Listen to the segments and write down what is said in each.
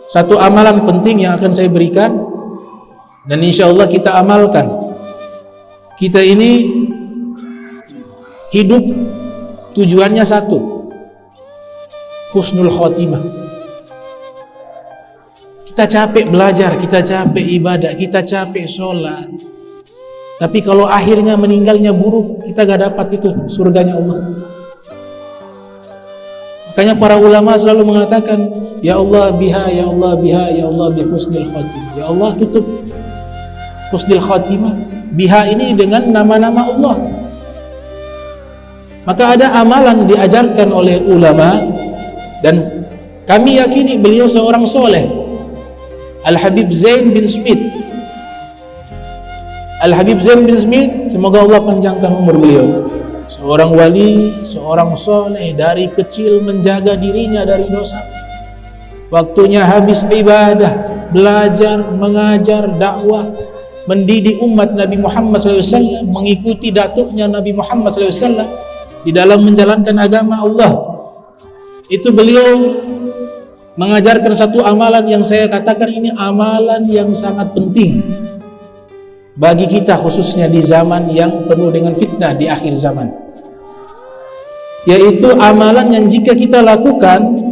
satu amalan penting yang akan saya berikan, dan insya Allah kita amalkan. Kita ini hidup tujuannya satu, husnul khotimah. Kita capek belajar, kita capek ibadah, kita capek sholat, tapi kalau akhirnya meninggalnya buruk, kita gak dapat itu surganya Allah. Makanya para ulama selalu mengatakan, ya Allah biha, ya Allah biha, ya Allah bi husnil khotimah. Ya Allah tutup husnil khotimah biha ini dengan nama-nama Allah. Maka ada amalan diajarkan oleh ulama, dan kami yakini beliau seorang soleh, Al-Habib Zain bin Smith. Al-Habib Zain bin Smith, semoga Allah panjangkan umur beliau. Seorang wali, seorang soleh, dari kecil menjaga dirinya dari dosa. Waktunya habis ibadah, belajar, mengajar, dakwah, mendidik umat Nabi Muhammad SAW, mengikuti datuknya Nabi Muhammad SAW di dalam menjalankan agama Allah. Itu beliau mengajarkan satu amalan yang saya katakan ini amalan yang sangat penting bagi kita, khususnya di zaman yang penuh dengan fitnah di akhir zaman, yaitu amalan yang jika kita lakukan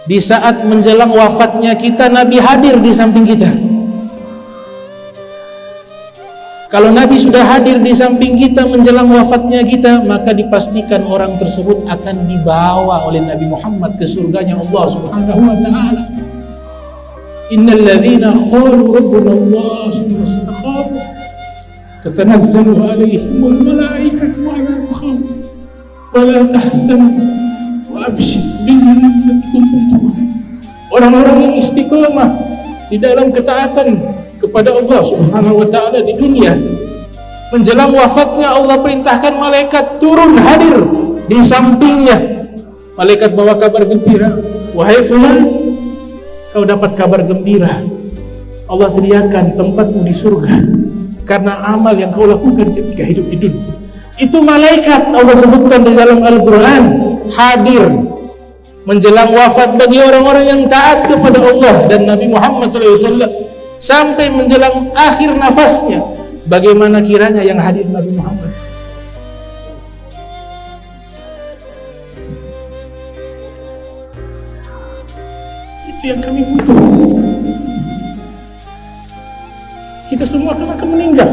di saat menjelang wafatnya kita, Nabi hadir di samping kita. Kalau Nabi sudah hadir di samping kita menjelang wafatnya kita, maka dipastikan orang tersebut akan dibawa oleh Nabi Muhammad ke surganya Allah Subhanahu wa ta'ala. Innal ladzina qalu rabbuna Allah summa istaqamu tatanazzalu alaihimul malaikatu alla takhafu wa la tahzanu wa abshiru bil jannati allati kuntum tu'adun. Orang-orang yang istiqomah di dalam ketaatan kepada Allah Subhanahu wa ta'ala di dunia, menjelang wafatnya Allah perintahkan malaikat turun hadir di sampingnya. Malaikat bawa kabar gembira, wahai fulan, kau dapat kabar gembira, Allah sediakan tempatmu di surga karena amal yang kau lakukan ketika hidup di dunia. Itu malaikat Allah sebutkan di dalam Al-Quran hadir menjelang wafat bagi orang-orang yang taat kepada Allah dan Nabi Muhammad SAW sampai menjelang akhir nafasnya. Bagaimana kiranya yang hadir Nabi Muhammad? Itu yang kami butuh. Kita semua akan meninggal.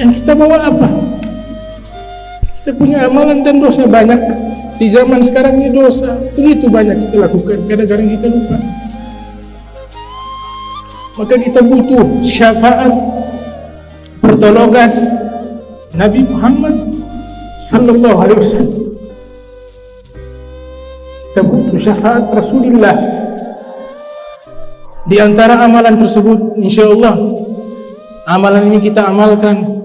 Yang kita bawa apa? Kita punya amalan dan dosa banyak. Di zaman sekarang ini dosa begitu banyak kita lakukan, kadang-kadang kita lupa. Maka kita butuh syafaat, pertolongan Nabi Muhammad sallallahu alaihi wasallam. Kita butuh syafaat Rasulullah. Di antara amalan tersebut, insyaallah amalan ini kita amalkan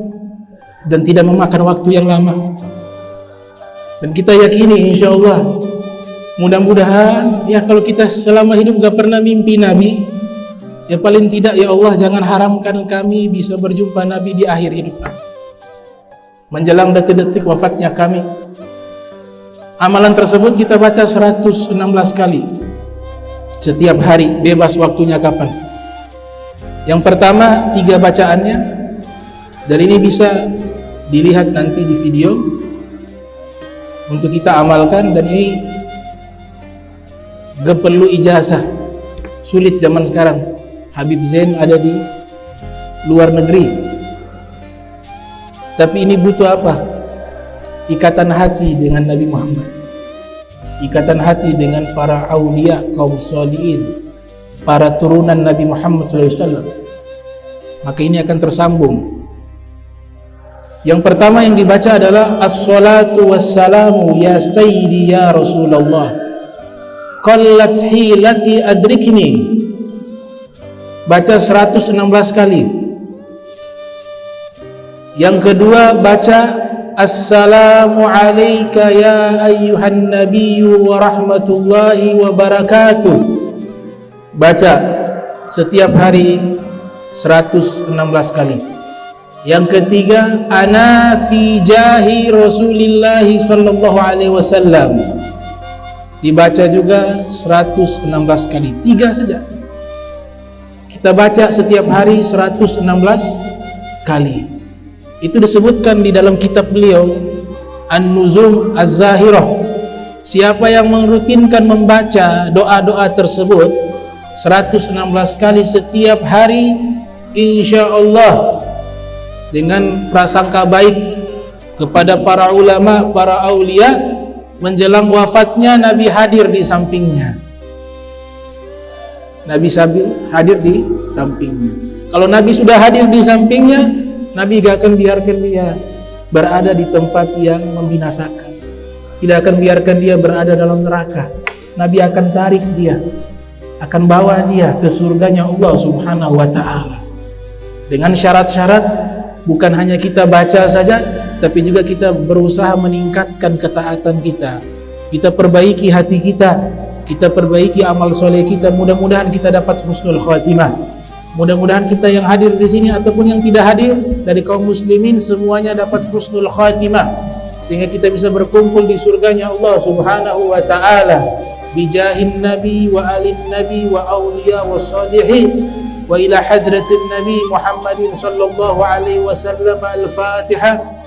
dan tidak memakan waktu yang lama. Dan kita yakini insyaallah, mudah-mudahan ya kalau kita selama hidup gak pernah mimpi Nabi, ya paling tidak ya Allah jangan haramkan kami bisa berjumpa Nabi di akhir hidup kami, menjelang detik-detik wafatnya kami. Amalan tersebut kita baca 116 kali setiap hari, bebas waktunya kapan. Yang pertama 3 bacaannya, dan ini bisa dilihat nanti di video untuk kita amalkan. Dan ini gak perlu ijazah, sulit zaman sekarang. Habib Zain ada di luar negeri, tapi ini butuh apa? Ikatan hati dengan Nabi Muhammad, ikatan hati dengan para aulia kaum sholihin, para turunan Nabi Muhammad SAW. Maka ini akan tersambung. Yang pertama yang dibaca adalah as-salatu wassalamu ya sayyidi ya Rasulullah qallat hilati adrikni. Baca 116 kali. Yang kedua baca assalamu alayka ya ayyuhan nabiyyu wa rahmatullahi wa barakatuh. Baca setiap hari 116 kali. Yang ketiga ana fi jahi Rasulillah sallallahu alaihi wasallam. dibaca juga 116 kali. 3 saja. Kita baca setiap hari 116 kali. Itu disebutkan di dalam kitab beliau An-Nuzum Az-Zahirah. Siapa yang merutinkan membaca doa-doa tersebut 116 kali setiap hari, insya Allah dengan prasangka baik kepada para ulama, para aulia, menjelang wafatnya Nabi hadir di sampingnya. Nabi hadir di sampingnya. Kalau Nabi sudah hadir di sampingnya, Nabi gak akan biarkan dia berada di tempat yang membinasakan. Tidak akan biarkan dia berada dalam neraka. Nabi akan tarik dia, akan bawa dia ke surganya Allah Subhanahu wa ta'ala. Dengan syarat-syarat, bukan hanya kita baca saja, tapi juga kita berusaha meningkatkan ketaatan kita. Kita perbaiki hati kita perbaiki amal soleh kita. Mudah-mudahan kita dapat husnul khatimah. Mudah-mudahan kita yang hadir di sini ataupun yang tidak hadir dari kaum muslimin semuanya dapat husnul khatimah, sehingga kita bisa berkumpul di surganya Allah Subhanahu wa ta'ala bijahin nabi wa alin nabi wa awliya wa salihin wa ila hadratin nabi Muhammadin sallallahu alaihi wasallam. Al-Fatihah.